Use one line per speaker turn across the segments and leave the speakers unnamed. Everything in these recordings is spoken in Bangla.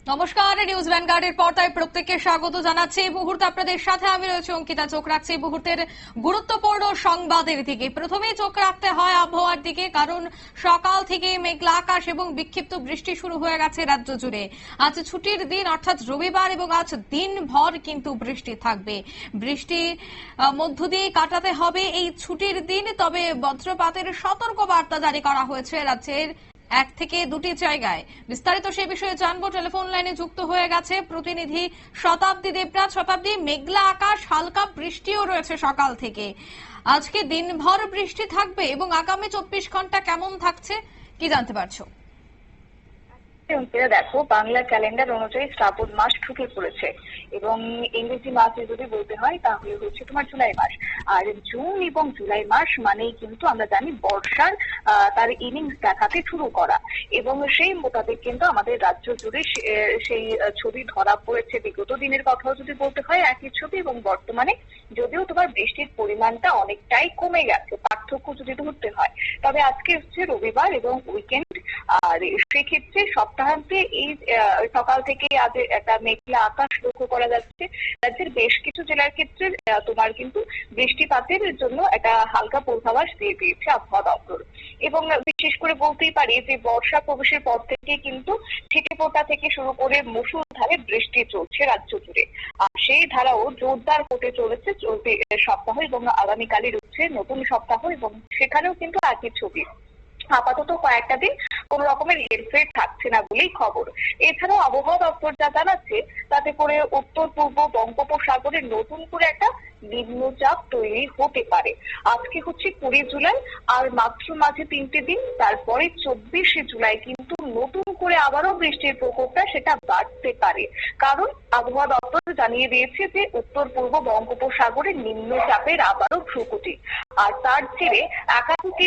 নমস্কার, নিউজ ভ্যানগার্ডের পর্দায় প্রত্যেককে স্বাগত জানাচ্ছি। এই মুহূর্তে আপনাদের সাথে আমি রয়েছে অঙ্কিতা। চোখ রাখছি এই মুহূর্তের গুরুত্বপূর্ণ সংবাদের দিকে। প্রথমেই চোখ রাখতে হয় আবহাওয়ার দিকে, কারণ সকাল থেকে মেঘলা আকাশ এবং বিক্ষিপ্ত বৃষ্টি শুরু হয়ে গেছে রাজ্য জুড়ে। আজ ছুটির দিন অর্থাৎ রবিবার, এবং আজ দিনভর কিন্তু বৃষ্টি থাকবে। বৃষ্টি মধ্য দিয়ে কাটাতে হবে এই ছুটির দিন। তবে বজ্রপাতের সতর্ক বার্তা জারি করা হয়েছে রাজ্যের 1 থেকে 2টি জায়গায়। বিস্তারিত সে বিষয়ে জানবো। টেলিফোন লাইনে যুক্ত হয়ে গেছে প্রতিনিধি শতাব্দী দেবরাজ। শতাব্দী, মেঘলা আকাশ, হালকা বৃষ্টিও রয়েছে সকাল থেকে। আজকে দিনভর বৃষ্টি থাকবে এবং আগামী 24 ঘন্টা কেমন থাকছে কি জানতে পারছো?
দেখো, বাংলা ক্যালেন্ডার অনুযায়ী শ্রাবণ মাস ঢুকে পড়েছে এবং ইংরেজি মাসে যদি বলতে হয় তাহলে হচ্ছে তোমার জুলাই মাস। আর জুন এবং জুলাই মাস মানেই কিন্তু আমরা জানি বর্ষার তার ইনিংস দেখাতে শুরু করা, এবং সেই মোতাবেক কিন্তু আমাদের রাজ্য জুড়ে সেই ছবি ধরা পড়েছে। বিগত দিনের কথাও যদি বলতে হয় একই ছবি, এবং বর্তমানে যদিও তোমার বৃষ্টির পরিমাণটা অনেকটাই কমে গেছে, পার্থক্য যদি ধরতে হয়। তবে আজকে হচ্ছে রবিবার এবং উইকেন্ড, আর সেক্ষেত্রে সপ্তাহান্তে এই সকাল থেকে আজ একটা মেঘলা আকাশ লক্ষ্য করা যাচ্ছে। রাজ্যের বেশ কিছু জেলার ক্ষেত্রে তোমার কিন্তু বৃষ্টিপাতের জন্য একটা হালকা পূর্বাভাস দিয়ে দিয়েছে আবহাওয়া দপ্তর। এবং বিশেষ করে বলতেই পারি যে বর্ষা প্রবেশের পর থেকে কিন্তু ছিটেফোঁটা থেকে শুরু করে মুষলধারে বৃষ্টি চলছে রাজ্য জুড়ে। আর সেই ধারাও জোরদার হতে চলেছে চলতি সপ্তাহ, এবং আগামীকালই রয়েছে নতুন সপ্তাহ, এবং সেখানেও কিন্তু একই ছবি। আপাতত কয়েকটা দিন কোন রকমের হেরফের থাকছে না বলেই খবর। এছাড়াও আবহাওয়া দপ্তর যা জানাচ্ছে তাতে করে উত্তর পূর্ব বঙ্গোপসাগরে নতুন করে একটা নিম্নচাপ তৈরি হতে পারে। আজকে হচ্ছে 20 জুলাই, আর মাত্র মাঝে 3টে দিন, তারপরে 24শে জুলাই কিন্তু নতুন করে আবারও বৃষ্টির প্রকোপটা সেটা বাড়তে পারে। কারণ আবহাওয়া দপ্তর জানিয়ে দিয়েছে যে উত্তর পূর্ব বঙ্গোপসাগরে নিম্নচাপের আবারও প্রকৃতি, আর তার জেরে একাধিক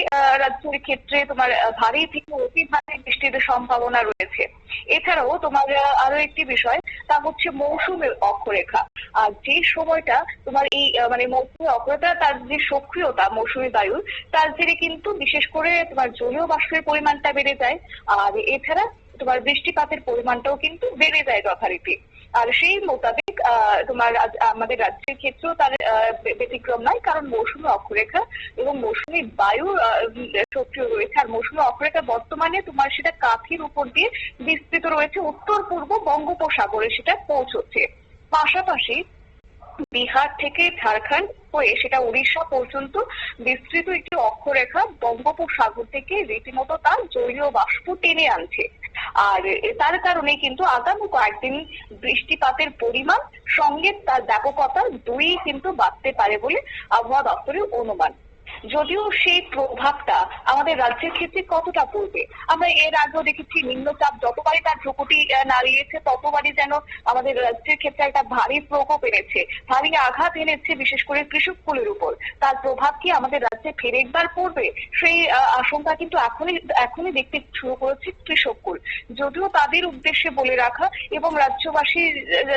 রাজ্যের ক্ষেত্রে তোমার ভারী থেকে অতি ভারী বৃষ্টির সম্ভাবনা রয়েছে। এছাড়াও তোমার আরো একটি বিষয়, তা হচ্ছে মৌসুমের অক্ষরেখা। আর যে সময়টা তোমার এই মানে মৌসুমী অক্ষরেখা, তার যে সক্রিয়তা মৌসুমী বায়ুর, তার জেরে কিন্তু বিশেষ করে তোমার জলীয় বাষ্পের পরিমাণটা বেড়ে যায়। আর এছাড়া তোমার বৃষ্টিপাতের পরিমাণটাও কিন্তু বেড়ে যায় যথারীতি। আর সেই মোতাবেক তোমার আমাদের রাজ্যের ক্ষেত্রেও তার ব্যতিক্রম নয়, কারণ মৌসুমী অক্ষরেখা এবং মৌসুমী বায়ু সক্রিয় রয়েছে। আর মৌসুমী অক্ষরেখা বর্তমানে তোমার সেটা কাঁথির উপর দিয়ে বিস্তৃত রয়েছে, উত্তর পূর্ব বঙ্গোপসাগরে সেটা পৌঁছচ্ছে। পাশাপাশি বিহার থেকে ঝাড়খণ্ড হয়ে সেটা উড়িষ্যা পর্যন্ত বিস্তৃত একটি অক্ষরেখা বঙ্গোপসাগর থেকে রীতিমতো তার জলীয় বাষ্প টেনে আনছে। আর তার কারণে কিন্তু আগামী কয়েকদিন বৃষ্টিপাতের পরিমাণ সঙ্গে তার ব্যাপকতা দুই কিন্তু বাড়তে পারে বলে আবহাওয়া দপ্তরের অনুমান। যদিও সেই প্রভাবটা আমাদের রাজ্যের ক্ষেত্রে কতটা পড়বে, আমরা এর আগেও দেখেছি নিম্নচাপ যতবারই তার প্রকৃতি নাড়িয়েছে ততবারই যেন আমাদের রাজ্যের ক্ষেত্রে একটা ভারী প্রকোপ এনেছে, ভারী আঘাত এনেছে, বিশেষ করে কৃষককুলের উপর। তার প্রভাব কি আমাদের রাজ্যে ফের একবার পড়বে, সেই আশঙ্কা কিন্তু এখনই দেখতে শুরু করেছে কৃষককুল। যদিও তাদের উদ্দেশ্যে বলে রাখা, এবং রাজ্যবাসী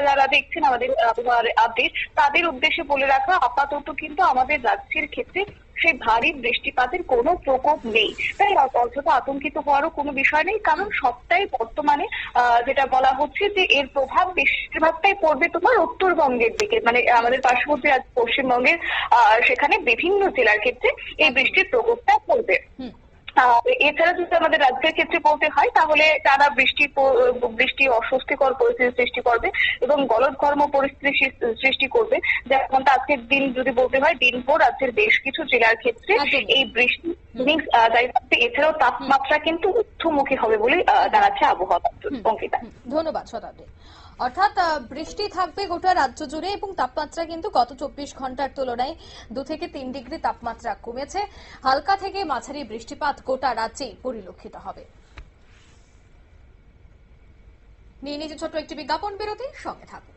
যারা দেখছেন আমাদের আবহাওয়ার আপডেট, তাদের উদ্দেশ্যে বলে রাখা, আপাতত কিন্তু আমাদের রাজ্যের ক্ষেত্রে সেই ভারী বৃষ্টিপাতের কোনো প্রকোপ নেই। তাই অযথা আতঙ্কিত হওয়ারও কোনো বিষয় নেই, কারণ সবটাই বর্তমানে যেটা বলা হচ্ছে যে এর প্রভাব বেশিরভাগটাই পড়বে তোমার উত্তরবঙ্গের দিকে, মানে আমাদের পার্শ্ববর্তী পশ্চিমবঙ্গের সেখানে বিভিন্ন জেলার ক্ষেত্রে এই বৃষ্টির প্রকোপটা পড়বে। এছাড়া যদি আমাদের রাজ্যের ক্ষেত্রে বলতে হয় তাহলে টানা বৃষ্টি অস্বস্তিকর পরিস্থিতি সৃষ্টি করবে এবং গলদঘর্ম পরিস্থিতি সৃষ্টি করবে। যেমনটা আজকের দিন যদি বলতে হয়, দিনভর রাজ্যের বেশ কিছু জেলার ক্ষেত্রে এই বৃষ্টি এছাড়াও তাপমাত্রা কিন্তু ঊর্ধ্বমুখী হবে বলে জানাচ্ছে আবহাওয়া দপ্তর। অঙ্কিতা,
ধন্যবাদ শতাব্দী। অর্থাৎ বৃষ্টি থাকবে গোটা রাজ্য জুড়ে, এবং তাপমাত্রা কিন্তু গত 24 ঘন্টার তুলনায় 2 থেকে 3 ডিগ্রি তাপমাত্রা কমেছে। হালকা থেকে মাঝারি বৃষ্টিপাত গোটা রাজ্যেই পরিলক্ষিত হবে। নিয়ে নিচে ছোট্ট একটি বিজ্ঞাপন বিরতি, সঙ্গে থাকুন।